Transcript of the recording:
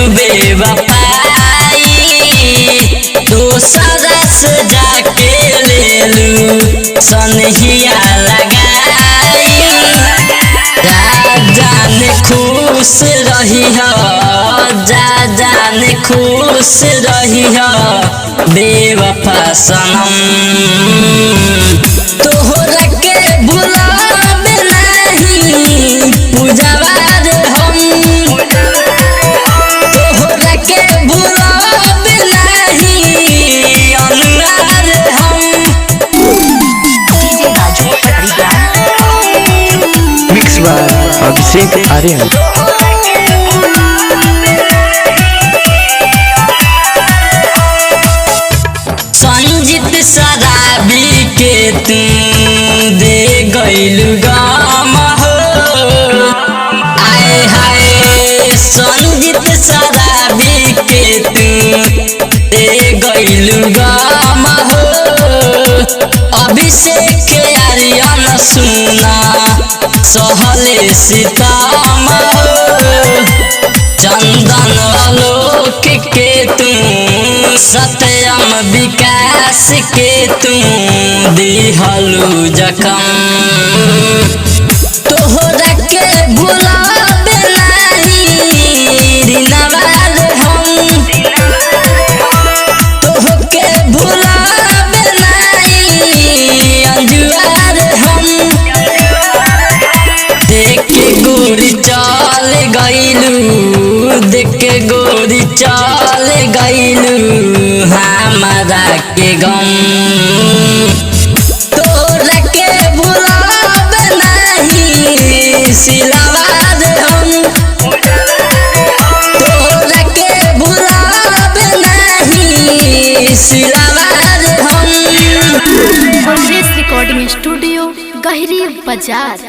कैलू बेवफाई दूसरा से जाके लेलू सनहिया लगाई। जाने खुश रही हो जाने खुश रही हो बेवफा सनम। तोहरा के भुलावे नहीं पूजवा रे हम। तोहरा के भुलावे नहीं अनुराग हम। Mix by Abhishek Aryan. संजीत शराबी के तू दे गइलू गम हो। आए हाय संजीत शराबी के तू दे गइलू गम हो। अभिषेक आर्यन सुना सहले सीताम हो। चंदन आलोक के तू सत्यम विकास के तू दिहलू जखम। तोहरा के भुलावे नहीं रिनवाल हम। तोहके भुलावे नहीं अंजुआर हम। देख के गोरी चल गइलू देख के गोरी चल गइलू हमारा के गम। तोरा के भुलावे नहीं सिलवार हम। तोरा के भुलावे नहीं सिलवार हम। रिकॉर्डिंग स्टूडियो गहरी बाजार।